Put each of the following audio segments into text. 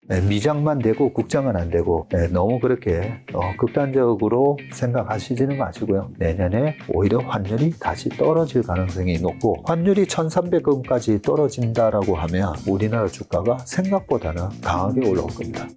미장만 되고 국장은 안 되고 너무 그렇게 극단적으로 생각하시지는 마시고요. 내년에 오히려 환율이 다시 떨어질 가능성이 높고 환율이 1300원까지 떨어진다라고 하면 우리나라 주가가 생각보다는 강하게 올라올 겁니다.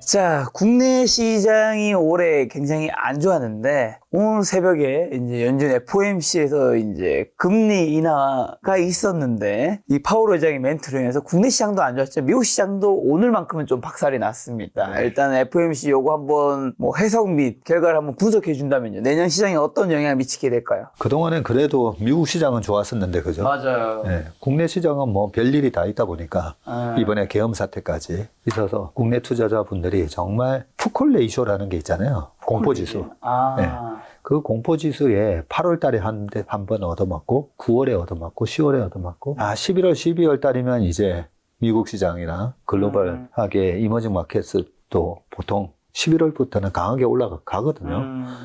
자, 국내 시장이 올해 굉장히 안 좋았는데 오늘 새벽에 이제 연준 FOMC에서 이제 금리 인하가 있었는데 이 파월 의장의 멘트로 인해서 국내 시장도 안 좋았죠. 미국 시장도 오늘만큼은 좀 박살이 났습니다. 일단 FOMC 요거 한번 뭐 해석 및 결과를 한번 분석해 준다면요. 내년 시장에 어떤 영향을 미치게 될까요? 그동안엔 그래도 미국 시장은 좋았었는데 그죠? 맞아요. 국내 시장은 뭐 별일이 다 있다 보니까 이번에 계엄 사태까지 있어서 국내 투자자분들이 정말 푸콜레이쇼라는 게 있잖아요. 공포지수. 그 공포지수에 8월 달에 한 번 얻어맞고 9월에 얻어맞고 10월에 얻어맞고 11월 12월 달이면 이제 미국 시장이나 글로벌하게 이머징 마켓도 보통 11월부터는 강하게 올라가거든요.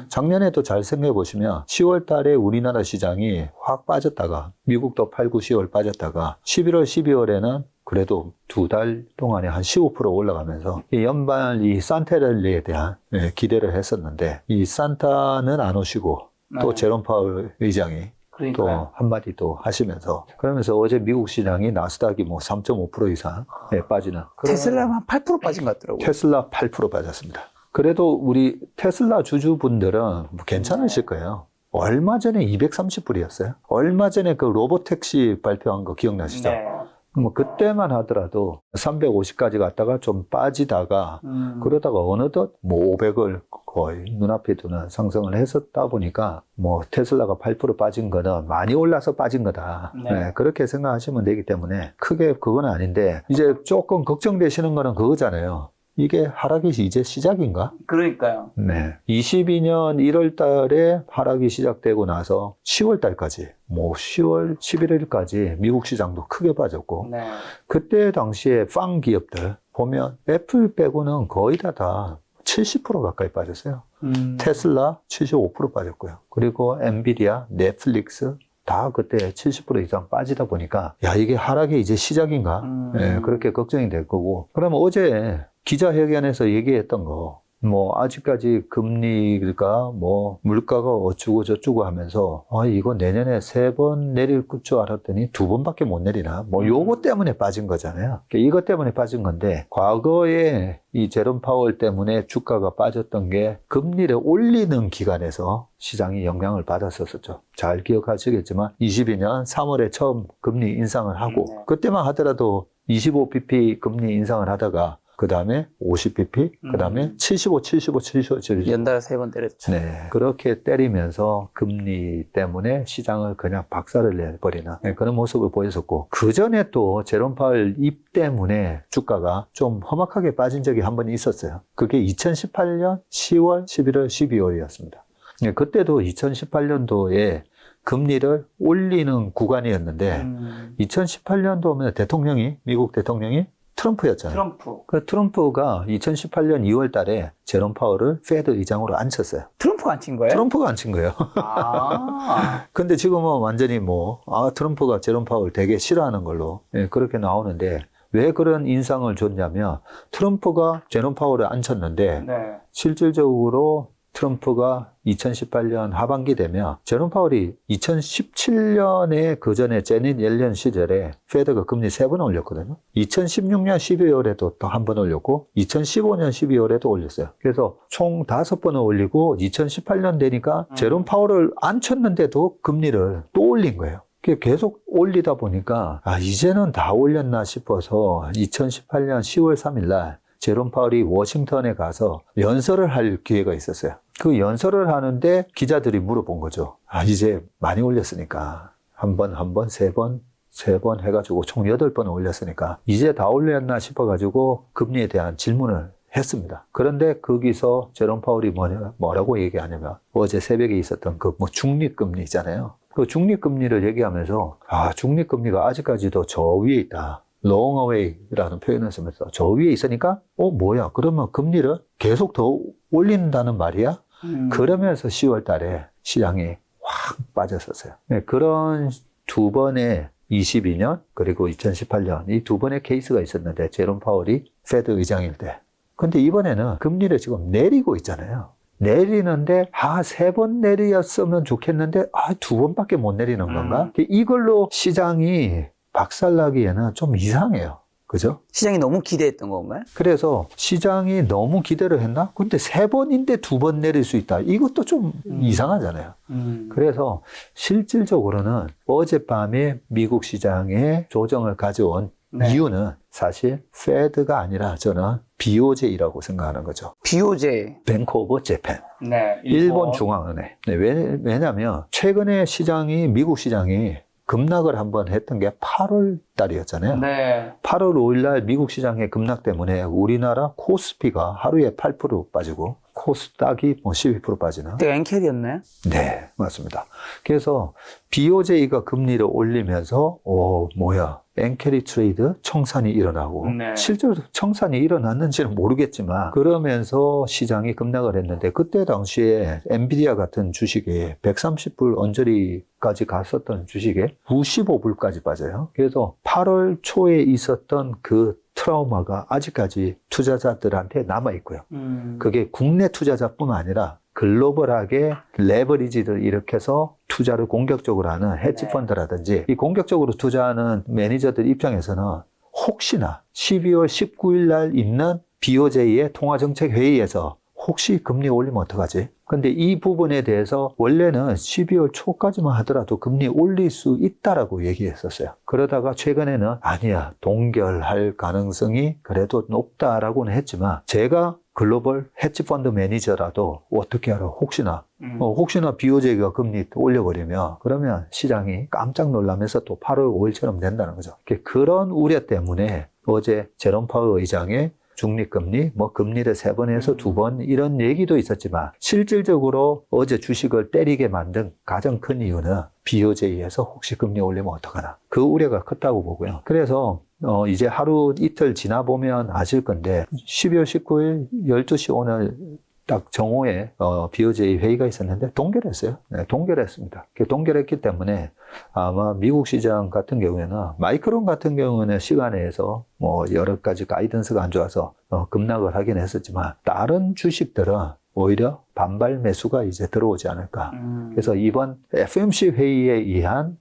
작년에도 잘 생각해 보시면 10월 달에 우리나라 시장이 확 빠졌다가 미국도 8, 9, 10월 빠졌다가 11월, 12월에는 그래도 2달 동안에 한 15% 올라가면서 이 연말 이 산타랠리에 대한 기대를 했었는데 이 산타는 안 오시고 또 제롬 파월 의장이 또 한마디 또 하시면서 그러면서 어제 미국 시장이 나스닥이 뭐 3.5% 이상 빠지는 테슬라만 한 8% 빠진 것 같더라고요. 테슬라 8% 빠졌습니다. 그래도 우리 테슬라 주주분들은 뭐 괜찮으실 거예요. 얼마 전에 230불이었어요. 얼마 전에 그 로보택시 발표한 거 기억나시죠? 네. 뭐 그때만 하더라도 350까지 갔다가 좀 빠지다가 그러다가 어느덧 뭐 500을 거의 눈앞에 두는 상승을 했었다 보니까 뭐 테슬라가 8% 빠진 거는 많이 올라서 빠진 거다. 그렇게 생각하시면 되기 때문에 크게 그건 아닌데 이제 조금 걱정되시는 거는 그거잖아요. 이게 하락이 이제 시작인가? 그러니까요. 22년 1월 달에 하락이 시작되고 나서 10월 달까지, 뭐 10월, 11월까지 미국 시장도 크게 빠졌고, 그때 당시에 팡 기업들 보면 애플 빼고는 거의 다 70% 가까이 빠졌어요. 테슬라 75% 빠졌고요. 그리고 엔비디아, 넷플릭스, 다 그때 70% 이상 빠지다 보니까, 야, 이게 하락이 이제 시작인가? 그렇게 걱정이 될 거고. 그러면 어제 기자회견에서 얘기했던 거, 뭐, 아직까지 금리가 뭐, 물가가 어쩌고 저쩌고 하면서, 이거 내년에 3번 내릴 줄 알았더니 2번밖에 못 내리나? 뭐, 요거 때문에 빠진 거잖아요. 이것 때문에 빠진 건데, 과거에 이 제롬 파월 때문에 주가가 빠졌던 게 금리를 올리는 기간에서 시장이 영향을 받았었죠. 잘 기억하시겠지만, 22년 3월에 처음 금리 인상을 하고, 그때만 하더라도 25bp 금리 인상을 하다가, 그 다음에 50bp, 그 다음에 75. 연달아 3번 때렸죠. 그렇게 때리면서 금리 때문에 시장을 그냥 박살을 내버리는 그런 모습을 보였었고, 그 전에 또 제롬 파월 입 때문에 주가가 좀 험악하게 빠진 적이 한 번 있었어요. 그게 2018년 10월, 11월, 12월이었습니다. 그때도 2018년도에 금리를 올리는 구간이었는데, 2018년도면 미국 대통령이 트럼프였잖아요. 그 트럼프가 2018년 2월 달에 제롬 파월을 페드 의장으로 앉혔어요. 트럼프가 앉힌 거예요? 트럼프가 앉힌 거예요. 근데 지금은 완전히 트럼프가 제롬 파월 되게 싫어하는 걸로 그렇게 나오는데, 왜 그런 인상을 줬냐면, 트럼프가 제롬 파월을 앉혔는데, 실질적으로 트럼프가 2018년 하반기 되면 제롬 파월이 2017년에 그 전에 제닛 옐런 시절에 페드가 금리 3번 올렸거든요. 2016년 12월에도 또 한 번 올렸고 2015년 12월에도 올렸어요. 그래서 총 5번을 올리고 2018년 되니까 제롬 파월을 앉혔는데도 금리를 또 올린 거예요. 계속 올리다 보니까 이제는 다 올렸나 싶어서 2018년 10월 3일 날 제롬 파월이 워싱턴에 가서 연설을 할 기회가 있었어요. 그 연설을 하는데 기자들이 물어본 거죠. 이제 많이 올렸으니까 한 번, 세 번 해가지고 총 8번 올렸으니까 이제 다 올렸나 싶어가지고 금리에 대한 질문을 했습니다. 그런데 거기서 제롬 파월이 뭐라고 얘기하냐면, 어제 새벽에 있었던 중립금리 있잖아요. 그 중립금리를 얘기하면서, 중립금리가 아직까지도 저 위에 있다. long away라는 표현을 쓰면서 저 위에 있으니까 뭐야, 그러면 금리를 계속 더 올린다는 말이야? 그러면서 10월 달에 시장이 확 빠졌었어요. 그런 두 번의 22년 그리고 2018년 이 두 번의 케이스가 있었는데 제롬 파월이 페드 의장일 때. 근데 이번에는 금리를 지금 내리고 있잖아요. 내리는데 세 번 내렸으면 좋겠는데 두 번밖에 못 내리는 건가? 이걸로 시장이 박살나기에는 좀 이상해요. 그죠? 시장이 너무 기대했던 건가요? 그래서 시장이 너무 기대를 했나? 근데 세 번인데 두 번 내릴 수 있다. 이것도 좀 이상하잖아요. 그래서 실질적으로는 어젯밤에 미국 시장에 조정을 가져온 네. 이유는 사실 페드가 아니라 저는 BOJ라고 생각하는 거죠. BOJ. 뱅크 오브 재팬. 네. 일본 중앙은행. 네, 왜냐하면 최근에 미국 시장이 급락을 한번 했던 게 8월 달이었잖아요. 네. 8월 5일 날 미국 시장의 급락 때문에 우리나라 코스피가 하루에 8% 빠지고 코스닥이 12% 빠지는. 그때 엔켈이었나요? 네, 맞습니다. 그래서 BOJ가 금리를 올리면서 엔캐리 트레이드 청산이 일어나고 네. 실제로 청산이 일어났는지는 모르겠지만 그러면서 시장이 급락을 했는데 그때 당시에 엔비디아 같은 주식이 130불 언저리까지 갔었던 주식에 95불까지 빠져요. 그래서 8월 초에 있었던 그 트라우마가 아직까지 투자자들한테 남아있고요. 그게 국내 투자자뿐만 아니라 글로벌하게 레버리지를 일으켜서 투자를 공격적으로 하는 헤지펀드라든지 이 공격적으로 투자하는 매니저들 입장에서는 혹시나 12월 19일 날 있는 BOJ의 통화정책회의에서 혹시 금리 올리면 어떡하지? 근데 이 부분에 대해서 원래는 12월 초까지만 하더라도 금리 올릴 수 있다라고 얘기했었어요. 그러다가 최근에는 아니야, 동결할 가능성이 그래도 높다라고는 했지만 제가 글로벌 헤지펀드 매니저라도 어떻게 알아? 혹시나 BOJ가 금리 올려버리면 그러면 시장이 깜짝 놀라면서 또 8월 5일처럼 된다는 거죠. 그런 우려 때문에 어제 제롬 파월 의장의 중립금리, 금리를 3번에서 2번 이런 얘기도 있었지만 실질적으로 어제 주식을 때리게 만든 가장 큰 이유는 BOJ에서 혹시 금리 올리면 어떡하나. 그 우려가 컸다고 보고요. 그래서 이제 하루 이틀 지나보면 아실 건데 12월 19일 12시 오늘 딱 정오에 BOJ 회의가 있었는데 동결했어요. 네, 동결했습니다. 동결했기 때문에 아마 미국 시장 같은 경우에는 마이크론 같은 경우는 시간에서 여러 가지 가이던스가 안 좋아서 급락을 하긴 했었지만 다른 주식들은 오히려 반발 매수가 이제 들어오지 않을까. 그래서 이번 FOMC 회의에 의한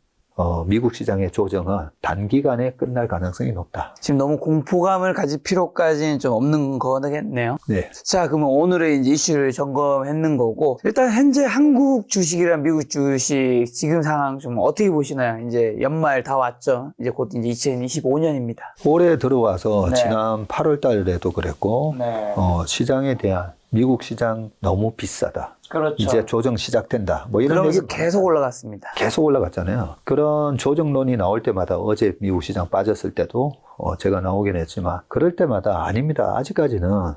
미국 시장의 조정은 단기간에 끝날 가능성이 높다. 지금 너무 공포감을 가질 필요까지는 좀 없는 거겠네요. 네. 자, 그러면 오늘의 이제 이슈를 점검했는 거고, 일단 현재 한국 주식이랑 미국 주식 지금 상황 좀 어떻게 보시나요? 이제 연말 다 왔죠. 이제 곧 이제 2025년입니다. 올해 들어와서 네. 지난 8월 달에도 그랬고, 네. 시장에 대한 미국 시장 너무 비싸다. 그렇죠. 이제 조정 시작된다. 이런 그러면서 얘기 계속 올라갔습니다. 계속 올라갔잖아요. 그런 조정론이 나올 때마다 어제 미국 시장 빠졌을 때도 제가 나오긴 했지만 그럴 때마다 아닙니다. 아직까지는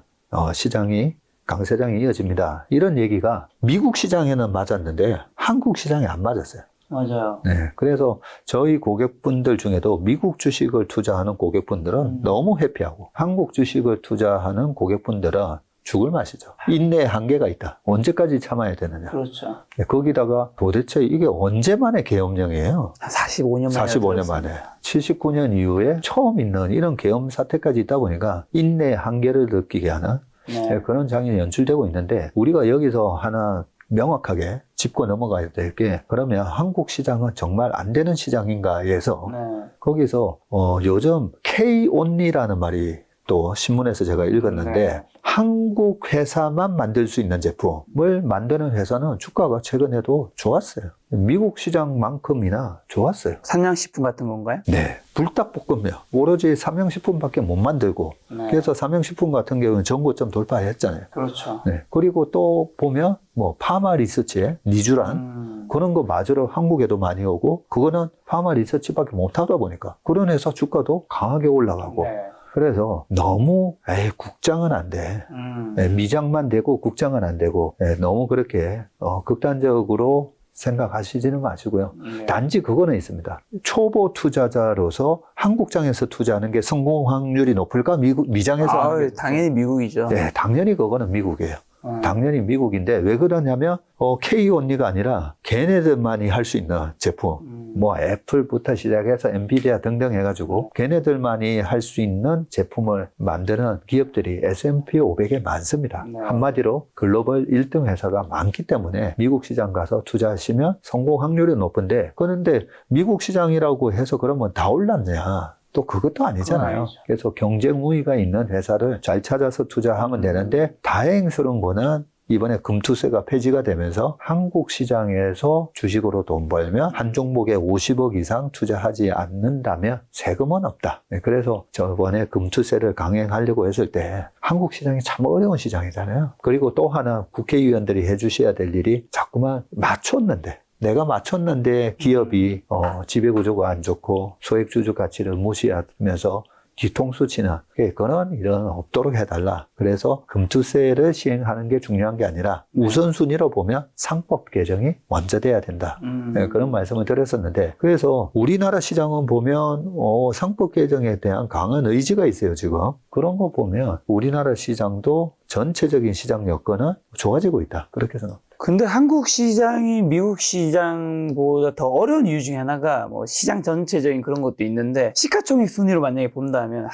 시장이 강세장이 이어집니다. 이런 얘기가 미국 시장에는 맞았는데 한국 시장에 안 맞았어요. 맞아요. 네. 그래서 저희 고객분들 중에도 미국 주식을 투자하는 고객분들은 너무 해피하고 한국 주식을 투자하는 고객분들은 죽을 맛이죠. 인내의 한계가 있다. 언제까지 참아야 되느냐. 그렇죠. 거기다가 도대체 이게 언제 만에 계엄령이에요? 45년 만에. 45년 만에. 79년 이후에 처음 있는 이런 계엄 사태까지 있다 보니까 인내의 한계를 느끼게 하는 네. 그런 장면이 연출되고 있는데 우리가 여기서 하나 명확하게 짚고 넘어가야 될 게 그러면 한국 시장은 정말 안 되는 시장인가에서 네. 거기서 요즘 K-only라는 말이 또 신문에서 제가 읽었는데 네. 한국 회사만 만들 수 있는 제품을 만드는 회사는 주가가 최근에도 좋았어요. 미국 시장만큼이나 좋았어요. 삼양식품 같은 건가요? 네. 불닭볶음면. 오로지 삼양식품밖에 못 만들고 네. 그래서 삼양식품 같은 경우는 전고점 돌파했잖아요. 그렇죠. 네. 그리고 또 보면 파마 리서치에 니쥬란 그런 거 마저로 한국에도 많이 오고 그거는 파마 리서치밖에 못 하다 보니까 그런 회사 주가도 강하게 올라가고 네. 그래서 너무 국장은 안 돼. 미장만 되고 국장은 안 되고 너무 그렇게 극단적으로 생각하시지는 마시고요. 네. 단지 그거는 있습니다. 초보 투자자로서 한국장에서 투자하는 게 성공 확률이 높을까? 미장에서 하는 게 당연히 미국이죠. 네, 당연히 그거는 미국이에요. 당연히 미국인데 왜 그러냐면 K 언니가 아니라 걔네들만이 할 수 있는 제품 뭐 애플부터 시작해서 엔비디아 등등 해가지고 걔네들만이 할 수 있는 제품을 만드는 기업들이 S&P 500에 많습니다. 네. 한마디로 글로벌 1등 회사가 많기 때문에 미국 시장 가서 투자하시면 성공 확률이 높은데 그런데 미국 시장이라고 해서 그러면 다 올랐냐? 또 그것도 아니잖아요. 아니죠. 그래서 경쟁 우위가 있는 회사를 잘 찾아서 투자하면 되는데 다행스러운 거는 이번에 금투세가 폐지가 되면서 한국 시장에서 주식으로 돈 벌면 한 종목에 50억 이상 투자하지 않는다면 세금은 없다. 그래서 저번에 금투세를 강행하려고 했을 때 한국 시장이 참 어려운 시장이잖아요. 그리고 또 하나 국회의원들이 해주셔야 될 일이 자꾸만 맞췄는데 내가 맞췄는데 기업이 지배구조가 안 좋고 소액주주 가치를 무시하면서 뒤통수 치는 그런 일은 없도록 해달라. 그래서 금투세를 시행하는 게 중요한 게 아니라 우선순위로 보면 상법 개정이 먼저 돼야 된다. 네, 그런 말씀을 드렸었는데 그래서 우리나라 시장은 보면 상법 개정에 대한 강한 의지가 있어요 지금. 그런 거 보면 우리나라 시장도 전체적인 시장 여건은 좋아지고 있다. 그렇게 생각합니다. 근데 한국 시장이 미국 시장보다 더 어려운 이유 중에 하나가 뭐 시장 전체적인 그런 것도 있는데 시가총액 순위로 만약에 본다면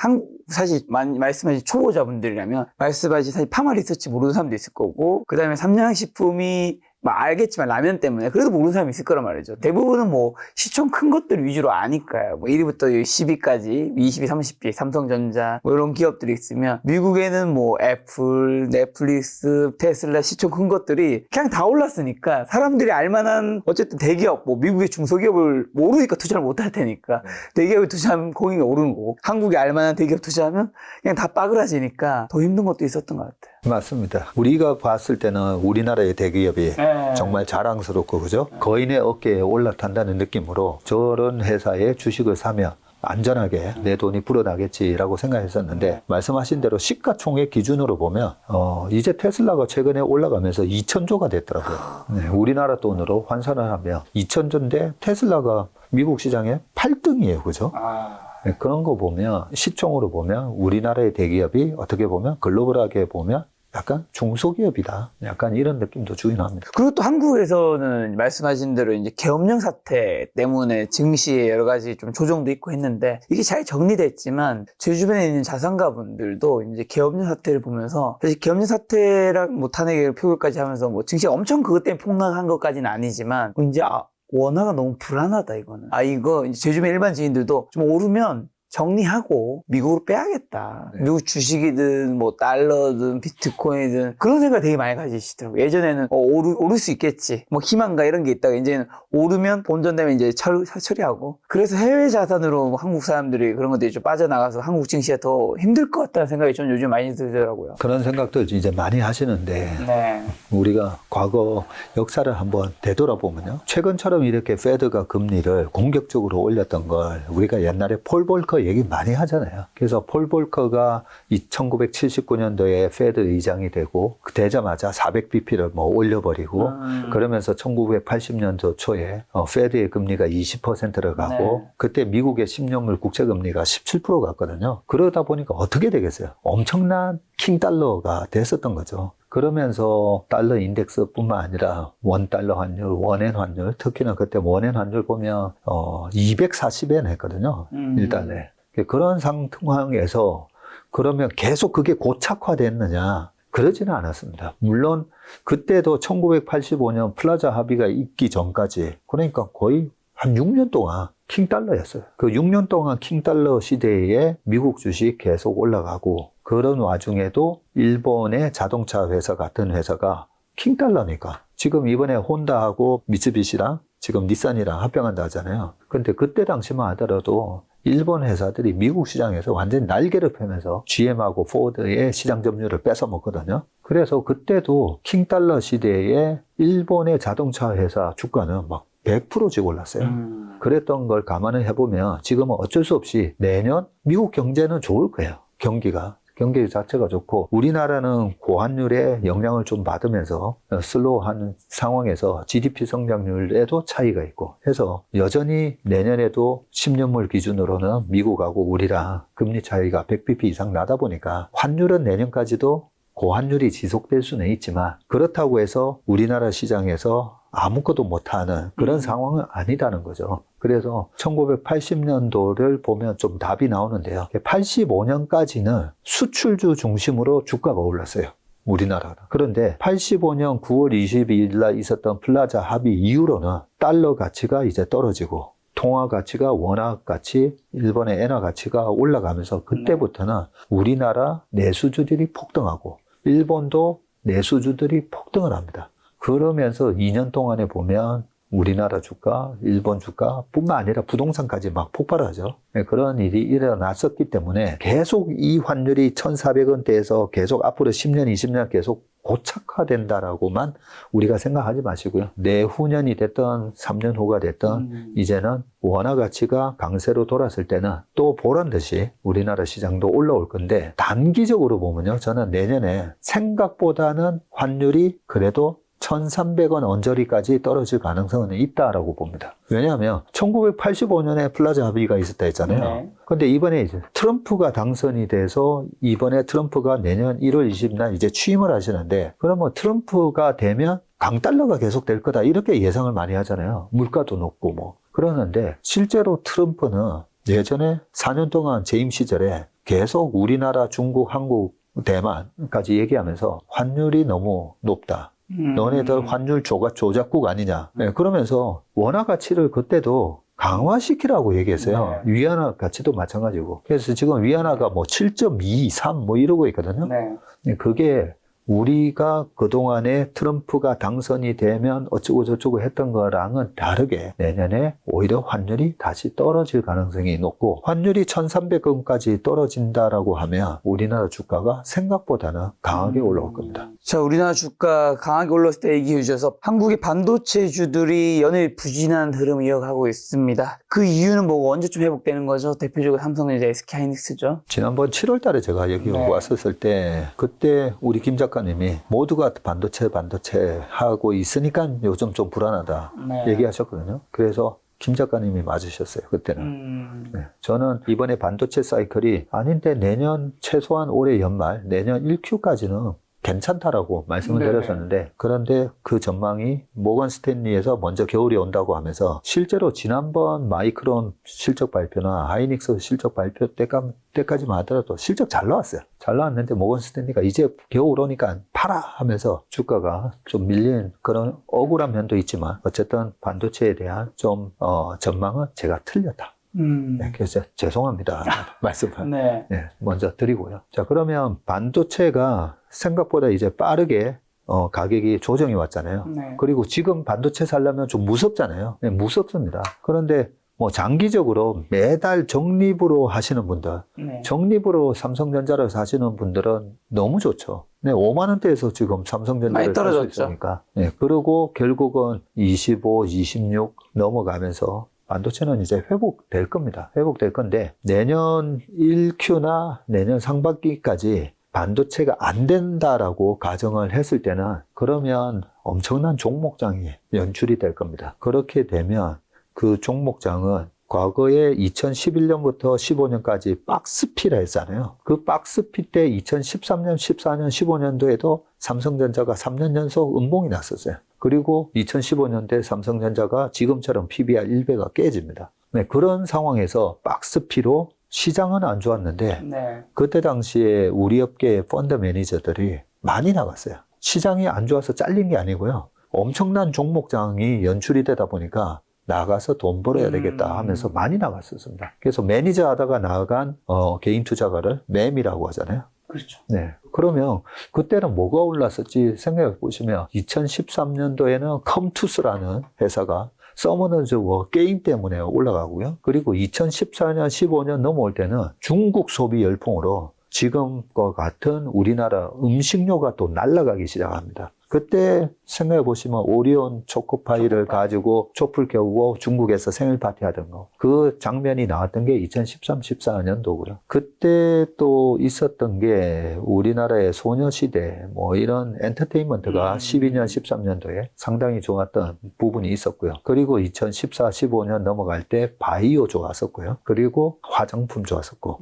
사실 말씀하신 초보자분들이라면 말씀하신 사실 파마 리서치 모르는 사람도 있을 거고 그 다음에 삼양식품이 알겠지만 라면 때문에 그래도 모르는 사람이 있을 거란 말이죠. 대부분은 뭐 시총 큰 것들 위주로 아니까요. 뭐 1위부터 10위까지 20위, 30위, 삼성전자 뭐 이런 기업들이 있으면 미국에는 뭐 애플, 넷플릭스, 테슬라 시총 큰 것들이 그냥 다 올랐으니까 사람들이 알만한 어쨌든 대기업, 뭐 미국의 중소기업을 모르니까 투자를 못 할 테니까 대기업에 투자하면 공익이 오르는 거고 한국에 알만한 대기업 투자하면 그냥 다 빠그라지니까 더 힘든 것도 있었던 것 같아요. 맞습니다. 우리가 봤을 때는 우리나라의 대기업이 정말 자랑스럽고 그죠? 거인의 어깨에 올라탄다는 느낌으로 저런 회사의 주식을 사면 안전하게 내 돈이 불어나겠지라고 생각했었는데 말씀하신 대로 시가총액 기준으로 보면 이제 테슬라가 최근에 올라가면서 2,000조가 됐더라고요. 네, 우리나라 돈으로 환산을 하면 2,000조인데 테슬라가 미국 시장에 8등이에요. 그죠? 네, 그런 거 보면 시총으로 보면 우리나라의 대기업이 어떻게 보면 글로벌하게 보면 약간 중소기업이다. 약간 이런 느낌도 주긴 합니다. 그리고 또 한국에서는 말씀하신 대로 이제 계엄령 사태 때문에 증시에 여러 가지 좀 조정도 있고 했는데 이게 잘 정리됐지만 제 주변에 있는 자산가분들도 이제 계엄령 사태를 보면서 사실 계엄령 사태랑 뭐 탄핵 표결까지 하면서 뭐 증시가 엄청 그것 때문에 폭락한 것까지는 아니지만 이제 원화가 너무 불안하다 이거는. 이거 이제 제 주변 일반 지인들도 좀 오르면 정리하고 미국으로 빼야겠다. 네. 미국 주식이든 뭐 달러든 비트코인이든 그런 생각 되게 많이 가지시더라고요. 예전에는 오를 수 있겠지. 뭐 희망가 이런 게 있다가 이제는 오르면 본전되면 이제 처리하고. 그래서 해외 자산으로 한국 사람들이 그런 것들이 좀 빠져나가서 한국 증시가 더 힘들 것 같다는 생각이 저는 요즘 많이 들더라고요. 그런 생각들 이제 많이 하시는데 네. 우리가 과거 역사를 한번 되돌아보면요. 최근처럼 이렇게 페드가 금리를 공격적으로 올렸던 걸 우리가 옛날에 폴 볼커 얘기 많이 하잖아요. 그래서 폴 볼커가 1979년도에 페드 의장이 되고 되자마자 400bp를 뭐 올려버리고 그러면서 1980년도 초에 페드의 금리가 20%를 가고 네. 그때 미국의 10년물 국채금리가 17% 갔거든요. 그러다 보니까 어떻게 되겠어요? 엄청난 킹달러가 됐었던 거죠. 그러면서 달러 인덱스뿐만 아니라 원달러 환율, 원엔 환율, 특히나 그때 원엔 환율 보면 240엔 했거든요. 1달러에. 그런 상황에서 그러면 계속 그게 고착화됐느냐? 그러지는 않았습니다. 물론 그때도 1985년 플라자 합의가 있기 전까지 그러니까 거의 한 6년 동안 킹달러였어요. 그 6년 동안 킹달러 시대에 미국 주식 계속 올라가고 그런 와중에도 일본의 자동차 회사 같은 회사가 킹달러니까 지금 이번에 혼다하고 미쓰비시랑 지금 닛산이랑 합병한다 하잖아요. 근데 그때 당시만 하더라도 일본 회사들이 미국 시장에서 완전히 날개를 펴면서 GM하고 포드의 시장 점유율을 뺏어 먹거든요. 그래서 그때도 킹달러 시대에 일본의 자동차 회사 주가는 막 100%씩 올랐어요. 그랬던 걸 감안을 해보면 지금은 어쩔 수 없이 내년 미국 경제는 좋을 거예요. 경기 자체가 좋고 우리나라는 고환율에 영향을 좀 받으면서 슬로우한 상황에서 GDP 성장률에도 차이가 있고 해서 여전히 내년에도 10년물 기준으로는 미국하고 우리랑 금리 차이가 100bp 이상 나다 보니까 환율은 내년까지도 고환율이 지속될 수는 있지만 그렇다고 해서 우리나라 시장에서 아무것도 못하는 그런 상황은 아니다는 거죠. 그래서 1980년도를 보면 좀 답이 나오는데요. 85년까지는 수출주 중심으로 주가가 올랐어요. 우리나라는. 그런데 85년 9월 22일 날 있었던 플라자 합의 이후로는 달러 가치가 이제 떨어지고 통화 가치가 원화 가치, 일본의 엔화 가치가 올라가면서 그때부터는 우리나라 내수주들이 폭등하고 일본도 내수주들이 폭등을 합니다. 그러면서 2년 동안에 보면 우리나라 주가, 일본 주가 뿐만 아니라 부동산까지 막 폭발하죠. 그런 일이 일어났었기 때문에 계속 이 환율이 1,400원대에서 계속 앞으로 10년, 20년 계속 고착화된다라고만 우리가 생각하지 마시고요. 내후년이 됐던 3년 후가 됐던 이제는 원화 가치가 강세로 돌았을 때는 또 보란 듯이 우리나라 시장도 올라올 건데 단기적으로 보면요. 저는 내년에 생각보다는 환율이 그래도 1,300원 언저리까지 떨어질 가능성은 있다라고 봅니다. 왜냐하면 1985년에 플라자 합의가 있었다 했잖아요. 네. 근데 이번에 이제 트럼프가 당선이 돼서 이번에 트럼프가 내년 1월 20일 날 이제 취임을 하시는데 그러면 트럼프가 되면 강달러가 계속 될 거다 이렇게 예상을 많이 하잖아요. 물가도 높고 뭐. 그러는데 실제로 트럼프는 예전에 4년 동안 재임 시절에 계속 우리나라, 중국, 한국, 대만까지 얘기하면서 환율이 너무 높다. 너네들 환율 조작국 아니냐. 네, 그러면서 원화 가치를 그때도 강화시키라고 얘기했어요. 네. 위안화 가치도 마찬가지고. 그래서 지금 위안화가 뭐 7.2, 3 뭐 이러고 있거든요. 네. 네, 그게 우리가 그동안에 트럼프가 당선이 되면 어쩌고 저쩌고 했던 거랑은 다르게 내년에 오히려 환율이 다시 떨어질 가능성이 높고 환율이 1,300원까지 떨어진다라고 하면 우리나라 주가가 생각보다는 강하게 올라올 겁니다. 자, 우리나라 주가 강하게 올랐을 때 얘기해 주셔서 한국의 반도체주들이 연일 부진한 흐름을 이어가고 있습니다. 그 이유는 뭐고 언제쯤 회복되는 거죠? 대표적으로 삼성전자, SK하이닉스죠. 지난번 7월 달에 제가 여기 네. 왔었을 때 그때 우리 김 작가님이 모두가 반도체 하고 있으니까 요즘 좀 불안하다 네. 얘기하셨거든요. 그래서 김 작가님이 맞으셨어요. 그때는. 네. 저는 이번에 반도체 사이클이 아닌데 내년 최소한 올해 연말 내년 1Q까지는 괜찮다라고 말씀을 네네. 드렸었는데 그런데 그 전망이 모건 스탠리에서 먼저 겨울이 온다고 하면서 실제로 지난번 마이크론 실적 발표나 하이닉스 실적 발표 때까지만 하더라도 실적 잘 나왔어요. 잘 나왔는데 모건 스탠리가 이제 겨울 오니까 팔아 하면서 주가가 좀 밀린 그런 억울한 면도 있지만 어쨌든 반도체에 대한 좀 전망은 제가 틀렸다. 네, 그래서 죄송합니다. 말씀을 네. 네, 먼저 드리고요. 자, 그러면 반도체가 생각보다 이제 빠르게 가격이 조정이 왔잖아요. 네. 그리고 지금 반도체 살려면 좀 무섭잖아요. 네, 무섭습니다. 그런데 뭐 장기적으로 매달 적립으로 하시는 분들, 네. 적립으로 삼성전자를 사시는 분들은 너무 좋죠. 네, 5만 원대에서 지금 삼성전자를 많이 살 수 떨어졌죠. 있으니까. 네, 그리고 결국은 25, 26 넘어가면서 반도체는 이제 회복될 겁니다. 회복될 건데 내년 1Q나 내년 상반기까지 반도체가 안 된다라고 가정을 했을 때는 그러면 엄청난 종목장이 연출이 될 겁니다. 그렇게 되면 그 종목장은 과거에 2011년부터 15년까지 박스피라 했잖아요. 그 박스피 때 2013년, 14년, 15년도에도 삼성전자가 3년 연속 음봉이 났었어요. 그리고 2015년대 삼성전자가 지금처럼 PBR 1배가 깨집니다. 네, 그런 상황에서 박스피로 시장은 안 좋았는데 네. 그때 당시에 우리 업계의 펀드 매니저들이 많이 나갔어요. 시장이 안 좋아서 잘린 게 아니고요. 엄청난 종목장이 연출이 되다 보니까 나가서 돈 벌어야 되겠다 하면서 많이 나갔었습니다. 그래서 매니저 하다가 나간 개인 투자가를 매미라고 하잖아요. 그렇죠. 네. 그러면 그때는 뭐가 올랐었지 생각해 보시면 2013년도에는 컴투스라는 회사가 서머너즈 게임 때문에 올라가고요. 그리고 2014년, 15년 넘어올 때는 중국 소비 열풍으로 지금과 같은 우리나라 음식료가 또 날아가기 시작합니다. 그때 생각해 보시면 오리온 초코파이를 가지고 촛불 켜고 중국에서 생일 파티 하던 거. 그 장면이 나왔던 게 2013, 14년도고요. 그때 또 있었던 게 우리나라의 소녀시대 뭐 이런 엔터테인먼트가 12년, 13년도에 상당히 좋았던 부분이 있었고요. 그리고 2014, 15년 넘어갈 때 바이오 좋았었고요. 그리고 화장품 좋았었고.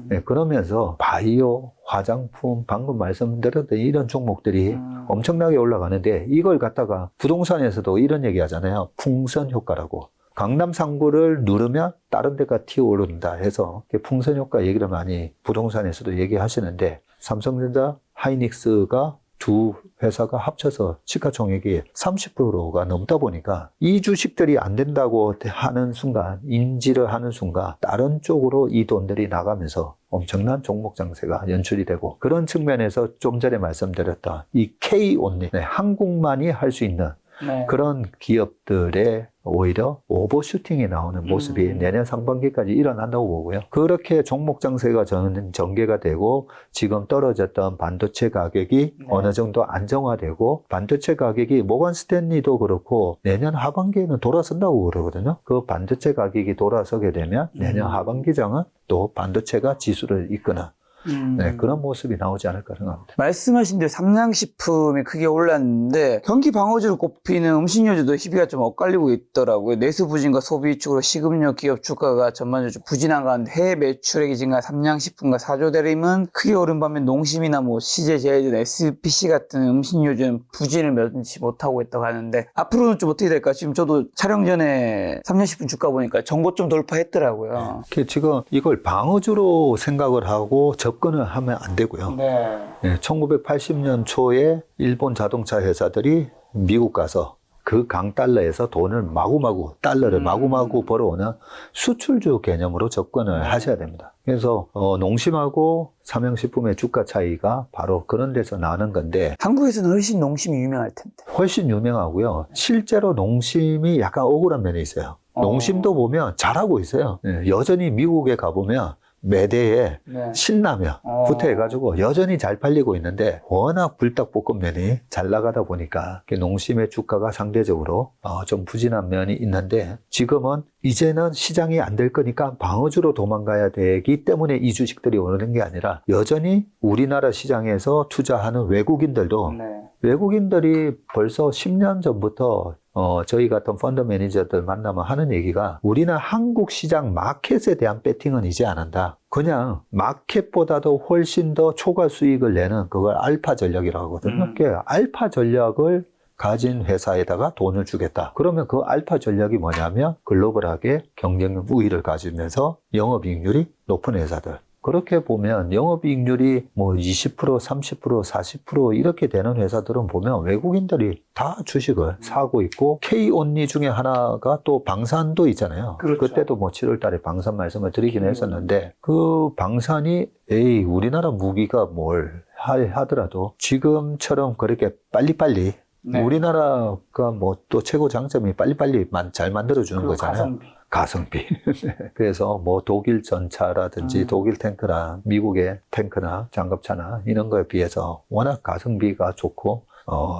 네, 그러면서 바이오, 화장품, 방금 말씀드렸던 이런 종목들이 엄청나게 올라가는데 이걸 갖다가 부동산에서도 이런 얘기 하잖아요. 풍선 효과라고. 강남 상구를 누르면 다른 데가 튀어오른다 해서 풍선 효과 얘기를 많이 부동산에서도 얘기하시는데 삼성전자, 하이닉스가 두 회사가 합쳐서 시가총액이 30%가 넘다 보니까 이 주식들이 안 된다고 하는 순간, 인지를 하는 순간 다른 쪽으로 이 돈들이 나가면서 엄청난 종목 장세가 연출이 되고 그런 측면에서 좀 전에 말씀드렸던 이 K-온리, 한국만이 할 수 있는 네. 그런 기업들의 오히려 오버슈팅이 나오는 모습이 내년 상반기까지 일어난다고 보고요. 그렇게 종목 장세가 저는 전개가 되고 지금 떨어졌던 반도체 가격이 어느 정도 안정화되고 반도체 가격이 모건 스탠리도 그렇고 내년 하반기에는 돌아선다고 그러거든요. 그 반도체 가격이 돌아서게 되면 내년 하반기장은 또 반도체가 지수를 이끄는 네, 그런 모습이 나오지 않을까 생각합니다. 말씀하신 대로 삼양식품이 크게 올랐는데 경기 방어주로 꼽히는 음식료주도 희비가 좀 엇갈리고 있더라고요. 내수 부진과 소비 축으로 식음료 기업 주가가 전반적으로 좀 부진한 가운데 해외 매출액이 증가 삼양식품과 사조대림은 크게 오른 반면 농심이나 뭐 CJ, SPC 같은 음식료주는 부진을 면치 못하고 있다고 하는데 앞으로는 좀 어떻게 될까? 지금 저도 촬영 전에 삼양식품 주가 보니까 정고 좀 돌파했더라고요. 지금 이걸 방어주로 생각을 하고 접근을 하면 안 되고요. 네. 1980년 초에 일본 자동차 회사들이 미국 가서 그 강달러에서 돈을 달러를 마구마구 벌어오는 수출주 개념으로 접근을 하셔야 됩니다. 그래서 농심하고 삼양식품의 주가 차이가 바로 그런 데서 나는 건데 한국에서는 훨씬 농심이 유명할 텐데. 훨씬 유명하고요. 실제로 농심이 약간 억울한 면이 있어요. 농심도 보면 잘하고 있어요. 여전히 미국에 가보면 매대에 신라면 붙어해가지고 여전히 잘 팔리고 있는데 워낙 불닭볶음면이 잘 나가다 보니까 농심의 주가가 상대적으로 좀 부진한 면이 있는데 지금은 이제는 시장이 안 될 거니까 방어주로 도망가야 되기 때문에 이 주식들이 오르는 게 아니라 여전히 우리나라 시장에서 투자하는 외국인들도 외국인들이 벌써 10년 전부터 저희 같은 펀드 매니저들 만나면 하는 얘기가 우리는 한국 시장 마켓에 대한 배팅은 이제 안 한다. 그냥 마켓보다도 훨씬 더 초과 수익을 내는 그걸 알파 전략이라고 하거든요. 그러니까 알파 전략을 가진 회사에다가 돈을 주겠다. 그러면 그 알파 전략이 뭐냐면 글로벌하게 경쟁력 우위를 가지면서 영업이익률이 높은 회사들. 그렇게 보면 영업이익률이 뭐 20%, 30%, 40% 이렇게 되는 회사들은 보면 외국인들이 다 주식을 사고 있고 K-온리 중에 하나가 또 방산도 있잖아요. 그렇죠. 그때도 뭐 7월 달에 방산 말씀을 드리긴 했었는데 그 방산이 우리나라 무기가 뭘 하더라도 지금처럼 그렇게 빨리빨리 우리나라가 뭐 또 최고 장점이 빨리빨리 잘 만들어주는 거잖아요. 가성비. 그래서 뭐 독일 전차라든지 독일 탱크나 미국의 탱크나 장갑차나 이런 거에 비해서 워낙 가성비가 좋고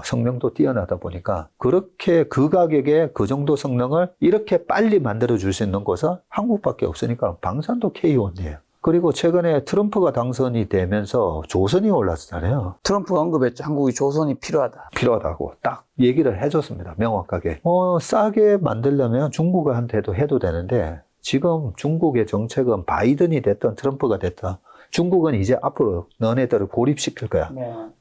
성능도 뛰어나다 보니까 그렇게 그 가격에 그 정도 성능을 이렇게 빨리 만들어 줄 수 있는 곳은 한국밖에 없으니까 방산도 K-온리예요. 그리고 최근에 트럼프가 당선이 되면서 조선이 올랐잖아요. 트럼프가 언급했죠. 한국이 조선이 필요하다고 딱 얘기를 해줬습니다. 명확하게. 싸게 만들려면 중국한테도 해도 되는데 지금 중국의 정책은 바이든이 됐든 트럼프가 됐든 중국은 이제 앞으로 너네들을 고립시킬 거야.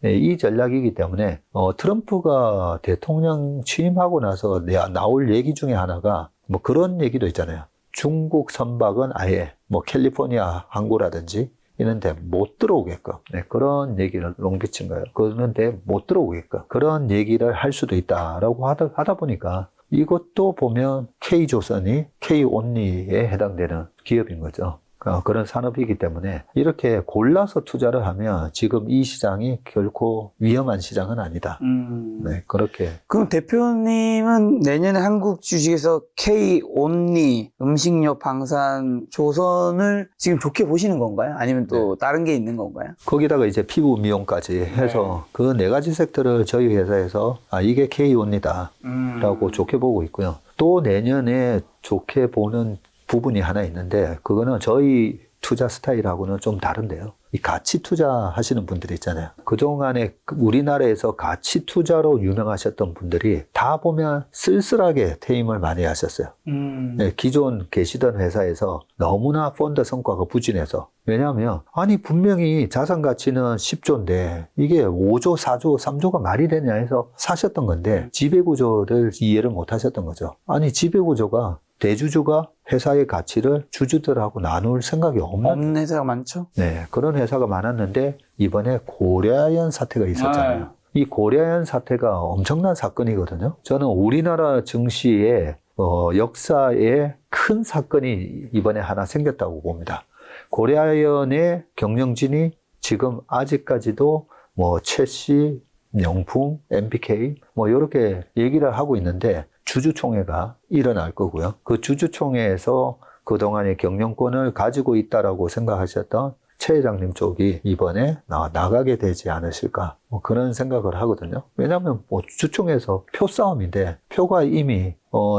이 전략이기 때문에 트럼프가 대통령 취임하고 나서 나올 얘기 중에 하나가 뭐 그런 얘기도 있잖아요. 중국 선박은 아예 뭐 캘리포니아 항구라든지 이런데 못 들어오게끔 그런 얘기를 롱비친 거예요. 그런데 못 들어오게끔 그런 얘기를 할 수도 있다라고 하다 보니까 이것도 보면 K조선이 K-온리에 해당되는 기업인 거죠. 그런 산업이기 때문에 이렇게 골라서 투자를 하면 지금 이 시장이 결코 위험한 시장은 아니다. 네, 그렇게. 그럼 대표님은 내년에 한국 주식에서 K-온리, 음식료, 방산, 조선을 지금 좋게 보시는 건가요? 아니면 또 다른 게 있는 건가요? 거기다가 이제 피부 미용까지 해서 그 네 가지 섹터를 저희 회사에서 이게 K-온리다 라고 좋게 보고 있고요. 또 내년에 좋게 보는 부분이 하나 있는데 그거는 저희 투자 스타일하고는 좀 다른데요. 이 가치 투자하시는 분들이 있잖아요. 그동안에 우리나라에서 가치 투자로 유명하셨던 분들이 다 보면 쓸쓸하게 퇴임을 많이 하셨어요. 네, 기존 계시던 회사에서 너무나 펀드 성과가 부진해서. 왜냐하면 아니 분명히 자산 가치는 10조인데 이게 5조, 4조, 3조가 말이 되냐 해서 사셨던 건데 지배구조를 이해를 못 하셨던 거죠. 아니 지배구조가 대주주가 회사의 가치를 주주들하고 나눌 생각이 없는 회사가 많죠? 네, 그런 회사가 많았는데 이번에 고려아연 사태가 있었잖아요. 이 고려아연 사태가 엄청난 사건이거든요. 저는 우리나라 증시의 역사에 큰 사건이 이번에 하나 생겼다고 봅니다. 고려아연의 경영진이 지금 아직까지도 최씨, 명품, MBK 이렇게 얘기를 하고 있는데 주주총회가 일어날 거고요. 그 주주총회에서 그동안의 경영권을 가지고 있다라고 생각하셨던 최 회장님 쪽이 이번에 나가게 되지 않으실까 그런 생각을 하거든요. 왜냐하면 주총회에서 표 싸움인데 표가 이미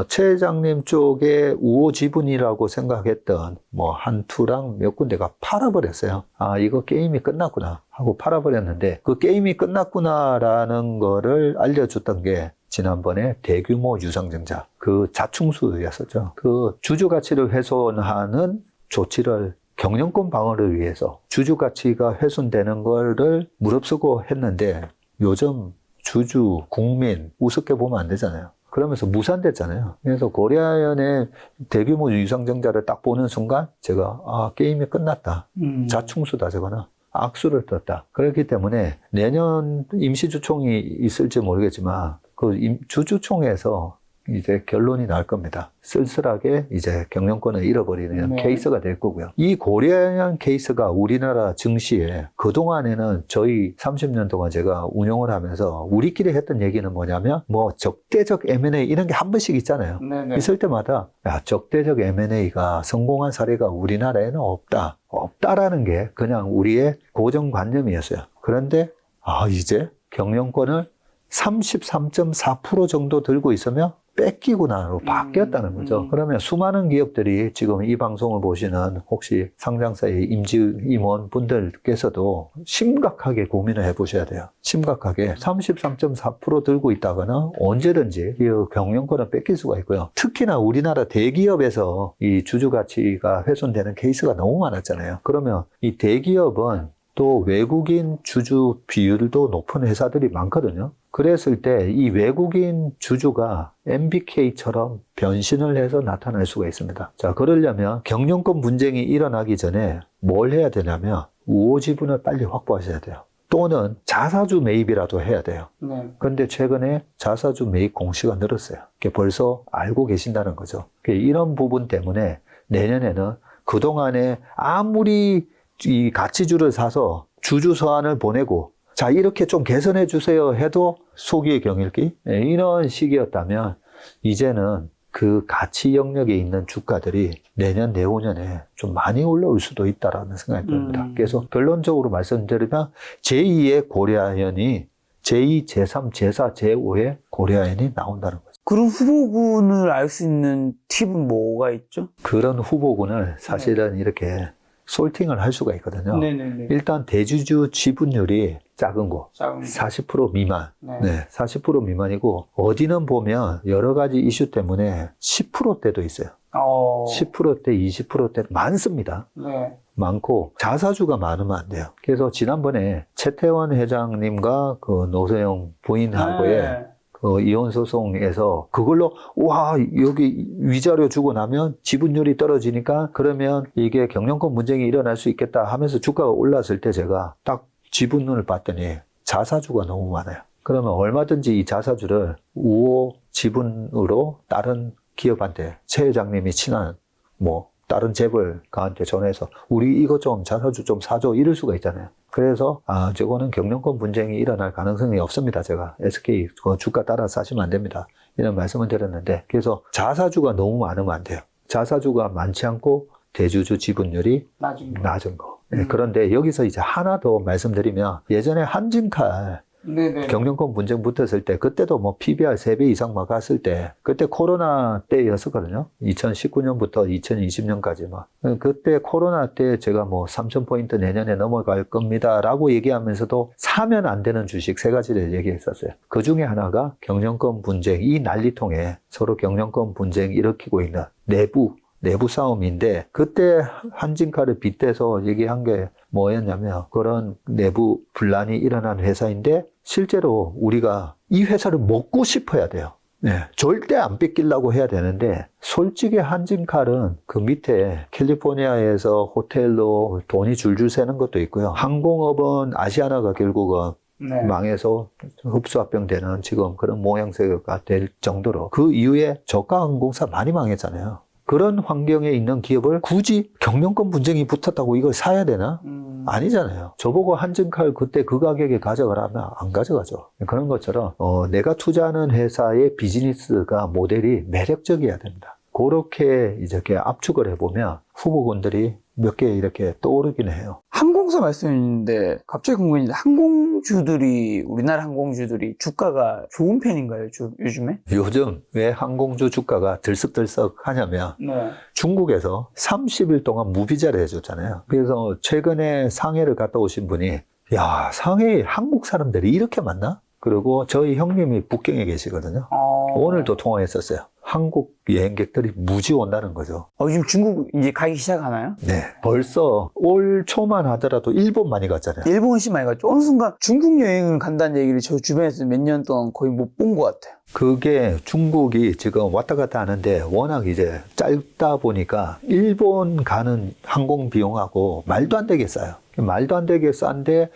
최 회장님 쪽의 우호 지분이라고 생각했던 한 투랑 몇 군데가 팔아버렸어요. 이거 게임이 끝났구나 하고 팔아버렸는데 그 게임이 끝났구나라는 거를 알려줬던 게 지난번에 대규모 유상증자, 그 자충수였었죠. 그 주주 가치를 훼손하는 조치를 경영권 방어를 위해서 주주 가치가 훼손되는 거를 무릅쓰고 했는데 요즘 주주, 국민 우습게 보면 안 되잖아요. 그러면서 무산됐잖아요. 그래서 고려아연의 대규모 유상증자를 딱 보는 순간 제가 게임이 끝났다. 자충수다 저거는. 악수를 떴다. 그렇기 때문에 내년 임시주총이 있을지 모르겠지만 그 주주총회에서 이제 결론이 날 겁니다. 쓸쓸하게 이제 경영권을 잃어버리는 케이스가 될 거고요. 이 고려아연 케이스가 우리나라 증시에 그동안에는 저희 30년 동안 제가 운용을 하면서 우리끼리 했던 얘기는 뭐냐면 적대적 M&A 이런 게 한 번씩 있잖아요. 있을 때마다 적대적 M&A가 성공한 사례가 우리나라에는 없다라는 게 그냥 우리의 고정관념이었어요. 그런데 이제 경영권을 33.4% 정도 들고 있으면 뺏기구나로 바뀌었다는 거죠. 그러면 수많은 기업들이 지금 이 방송을 보시는 혹시 상장사의 임원 분들께서도 심각하게 고민을 해보셔야 돼요. 심각하게 33.4% 들고 있다가는 언제든지 이 경영권을 뺏길 수가 있고요. 특히나 우리나라 대기업에서 이 주주 가치가 훼손되는 케이스가 너무 많았잖아요. 그러면 이 대기업은 또 외국인 주주 비율도 높은 회사들이 많거든요. 그랬을 때 이 외국인 주주가 MBK처럼 변신을 해서 나타날 수가 있습니다. 자, 그러려면 경영권 분쟁이 일어나기 전에 뭘 해야 되냐면 우호 지분을 빨리 확보하셔야 돼요. 또는 자사주 매입이라도 해야 돼요. 그런데 최근에 자사주 매입 공시가 늘었어요. 벌써 알고 계신다는 거죠. 이런 부분 때문에 내년에는 그동안에 아무리 이 가치주를 사서 주주 서한을 보내고 자 이렇게 좀 개선해 주세요 해도 소기의 경일기 이런 시기였다면 이제는 그 가치 영역에 있는 주가들이 내년 내후년에 좀 많이 올라올 수도 있다라는 생각이 듭니다. 그래서 결론적으로 말씀드리면 제2의 고려아연이 제2, 제3, 제4, 제5의 고려아연이 나온다는 거죠. 그런 후보군을 알 수 있는 팁은 뭐가 있죠? 그런 후보군을 사실은 이렇게 솔팅을 할 수가 있거든요. 일단 대주주 지분율이 작은 거, 40% 미만. 40% 미만이고 어디는 보면 여러 가지 이슈 때문에 10%대도 있어요. 10%대, 20%대 많습니다. 많고 자사주가 많으면 안 돼요. 그래서 지난번에 최태원 회장님과 그 노소영 부인하고의 그 이혼 소송에서 그걸로 여기 위자료 주고 나면 지분율이 떨어지니까 그러면 이게 경영권 분쟁이 일어날 수 있겠다 하면서 주가가 올랐을 때 제가 딱 지분을 봤더니 자사주가 너무 많아요. 그러면 얼마든지 이 자사주를 우호 지분으로 다른 기업한테 최 회장님이 친한 다른 재벌가한테 전화해서 우리 이거 좀 자사주 좀 사줘 이럴 수가 있잖아요. 그래서 저거는 경영권 분쟁이 일어날 가능성이 없습니다. 제가 SK 그 주가 따라 사시면 안 됩니다. 이런 말씀을 드렸는데, 그래서 자사주가 너무 많으면 안 돼요. 자사주가 많지 않고 대주주 지분율이 낮은 거. 네, 그런데 여기서 이제 하나 더 말씀드리면, 예전에 한진칼 네네. 경영권 분쟁 붙었을 때, 그때도 뭐 PBR 3배 이상 막 갔을 때, 그때 코로나 때였었거든요. 2019년부터 2020년까지 막. 그때 코로나 때 제가 뭐 3,000포인트 내년에 넘어갈 겁니다 라고 얘기하면서도 사면 안 되는 주식 3가지를 얘기했었어요. 그 중에 하나가 경영권 분쟁, 이 난리통에 서로 경영권 분쟁 일으키고 있는 내부 싸움인데, 그때 한진칼을 빗대서 얘기한 게 뭐였냐면, 그런 내부 분란이 일어난 회사인데 실제로 우리가 이 회사를 먹고 싶어야 돼요. 네, 절대 안 뺏기려고 해야 되는데, 솔직히 한진칼은 그 밑에 캘리포니아에서 호텔로 돈이 줄줄 새는 것도 있고요. 항공업은 아시아나가 결국은 망해서 흡수합병되는 지금 그런 모양새가 될 정도로, 그 이후에 저가 항공사 많이 망했잖아요. 그런 환경에 있는 기업을 굳이 경영권 분쟁이 붙었다고 이걸 사야 되나? 아니잖아요. 저보고 한진칼 그때 그 가격에 가져가라면 안 가져가죠. 그런 것처럼 내가 투자하는 회사의 비즈니스가 모델이 매력적이어야 된다. 그렇게 이렇게 압축을 해보면 후보군들이 몇 개 이렇게 떠오르긴 해요. 항공사 말씀인데 갑자기 궁금해지는데, 항공주들이, 우리나라 항공주들이 주가가 좋은 편인가요, 요즘에? 요즘 왜 항공주 주가가 들썩들썩 하냐면, 중국에서 30일 동안 무비자를 해줬잖아요. 그래서 최근에 상해를 갔다 오신 분이, 야, 상해에 한국 사람들이 이렇게 많나? 그리고 저희 형님이 북경에 계시거든요. 오늘도 통화했었어요. 한국 여행객들이 무지 온다는 거죠. 요즘 중국 이제 가기 시작하나요? 네. 벌써 올 초만 하더라도 일본 많이 갔잖아요. 일본 훨씬 많이 갔죠. 어느 순간 중국 여행을 간다는 얘기를 저 주변에서 몇 년 동안 거의 못 본 것 같아요. 그게 중국이 지금 왔다 갔다 하는데 워낙 이제 짧다 보니까 일본 가는 항공 비용하고 말도 안 되게 싸요. 말도 안 되게 싼데,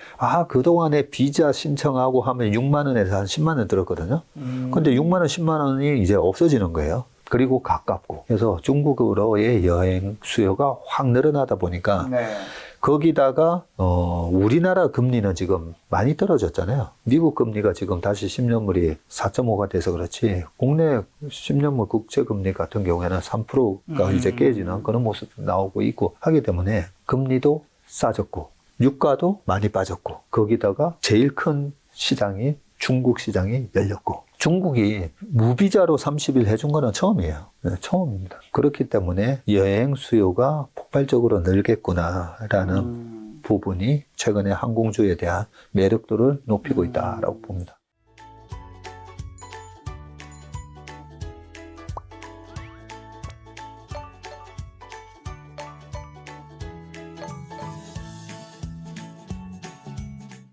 그동안에 비자 신청하고 하면 6만 원에서 한 10만 원 들었거든요. 근데 6만 원, 10만 원이 이제 없어지는 거예요. 그리고 가깝고. 그래서 중국으로의 여행 수요가 확 늘어나다 보니까, 거기다가 우리나라 금리는 지금 많이 떨어졌잖아요. 미국 금리가 지금 다시 10년물이 4.5가 돼서 그렇지, 국내 10년물 국채 금리 같은 경우에는 3%가 이제 깨지는 그런 모습도 나오고 있고 하기 때문에 금리도 싸졌고 유가도 많이 빠졌고, 거기다가 제일 큰 시장이 중국 시장이 열렸고, 중국이 무비자로 30일 해준 거는 처음이에요. 네, 처음입니다. 그렇기 때문에 여행 수요가 폭발적으로 늘겠구나라는 부분이 최근에 항공주에 대한 매력도를 높이고 있다라고 봅니다.